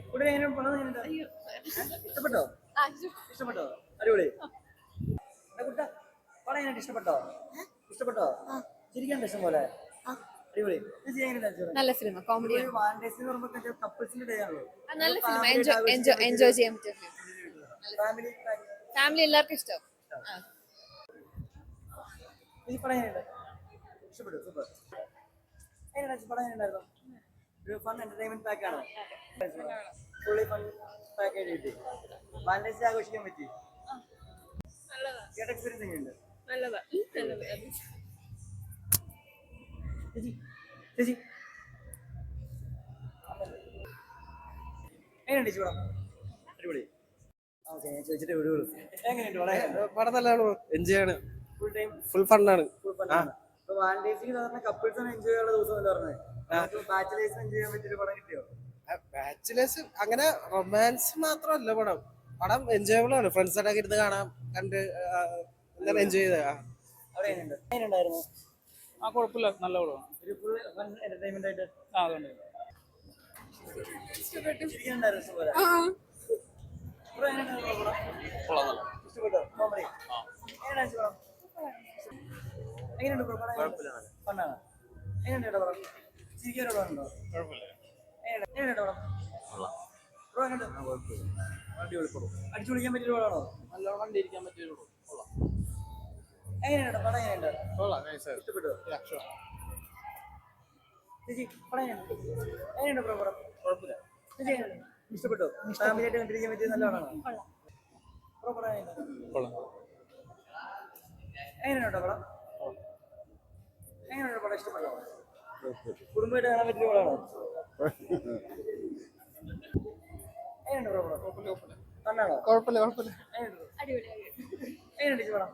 ഇവിടെ എങ്ങനെ പടം എങ്ങനെയുണ്ട്? ഇഷ്ടപ്പെട്ടോ? ഇഷ്ടപ്പെട്ടോ? അടിപൊളി. കുട്ട പടം എങ്ങനെ ഇഷ്ടപ്പെട്ടോ? ഇഷ്ടപ്പെട്ടോ? ചിരിക്കാൻ ഇഷ്ടം പോലെ അടിപൊളി. നല്ല സിനിമ, കോമഡി വാലന്റൈൻസ് എന്ന് പറയുമ്പോൾ കപ്പിൾസിന്റെ ഡേ ആണല്ലോ. നല്ല സിനിമ, എൻജോയ് ചെയ്യാൻ പറ്റിയ ഫാമിലി ഫാമിലി എല്ലാവർക്കും ഇഷ്ടം. ഈ പടം എങ്ങനെയുണ്ട്? ഇഷ്ടപ്പെട്ടു. സൂപ്പർ. എങ്ങനെയുണ്ട് പടം? എങ്ങനെയുണ്ടായിരുന്നു? ഒരു ഫൺ എന്റർടൈൻമെന്റ് പാക്ക് ആണോ? ഫുള്ളി ഫൺ പാക്കേജ് കിട്ടി. വാലന്റൈൻസ് ആഘോഷിക്കാൻ പറ്റി. കേട്ട എക്സ്പീരിയൻസ് എങ്ങനെയുണ്ട്? ചേച്ചി ചേച്ചി എങ്ങനെയുണ്ട് ചേച്ചി പടം? അടിപൊളി. ഓക്കെ, ഞാൻ ചോദിച്ചിട്ട് വിടുള്ളൂ. എങ്ങനെയുണ്ട് പടം? പടം നല്ലതാണ്, എൻജോയ് ആണ്, ഫുൾ ടൈം ഫുൾ ഫണ്ണാണ്. ഫുൾ ഫണ്ണാണ്. ഇപ്പൊ വാലന്റൈൻസ് സാധാരണ കപ്പിൾസാണ് എൻജോയ് ചെയ്യാനുള്ള ദിവസം എന്ന് പറഞ്ഞത്. ബാച്ചിലേഴ്സ് എൻജോയ് ചെയ്യാൻ പറ്റിയൊരു പടം കിട്ടിയോ? ബാച്ചിലേഴ്സ് അങ്ങനെ റൊമാൻസ് മാത്രമല്ല പടം. പടം എൻജോയബിൾ ആണ്, ഫ്രണ്ട്സായിട്ടൊക്കെ ഇരുന്ന് കാണാം, കണ്ട് എന്തായാലും എൻജോയ് ചെയ്ത. അവിടെ എങ്ങനെയുണ്ടായിരുന്നു? കുഴപ്പമില്ല, നല്ല പടമാണ്. ഒരു ഫുൾ ഫൺ എന്റർടൈൻമെന്റ് ആയിട്ട് അതുണ്ട്. ചിരിക്കാനുണ്ടായിരുന്നു ഇഷ്ടംപോലെ. ഇവിടെ എങ്ങനെയുണ്ടായിരുന്നു പടം? ഇഷ്ടപ്പെട്ടോ? കോമഡി എങ്ങനെയുണ്ടായിരുന്നു പടം? എങ്ങനെയുണ്ട് ബ്രോ പടം? ഫണ്ണാണ്. എങ്ങനെയുണ്ട് പടം? ചിരിക്കാനുള്ള പടം ഉണ്ടോ? എങ്ങനെയുണ്ട് പടം? ബ്രോ എങ്ങനെയുണ്ട്? അടിപൊളി പടം. അടിച്ചു പൊളിക്കാൻ പറ്റിയ പടമാണോ? നല്ലോണം കണ്ടിരിക്കാൻ പറ്റിയൊരു പടം. എങ്ങനെയുണ്ട് പടം? എങ്ങനെയുണ്ട്? ഇഷ്ടപ്പെട്ടോ? ചേച്ചി പടം എങ്ങനെയുണ്ട് ബ്രോ പടം? കുഴപ്പമില്ല. ചേച്ചി എങ്ങനെയുണ്ട്? ഇഷ്ടപ്പെട്ടോ? ഫാമിലി ആയിട്ട് കണ്ടിരിക്കാൻ പറ്റിയ നല്ല പടമാണോ? ബ്രോ പടം എങ്ങനെയുണ്ടോ പടം? എങ്ങനെയുണ്ട് പടം? ഇഷ്ടപ്പെട്ടോ? കുടുംബമായിട്ട് കാണാൻ പറ്റിയ പടമാണോ? എങ്ങനെയുണ്ട് ബ്രോ പടം? കണ്ണാണോ? കുഴപ്പമില്ല. എങ്ങനെയുണ്ട് ചേച്ചി പടം?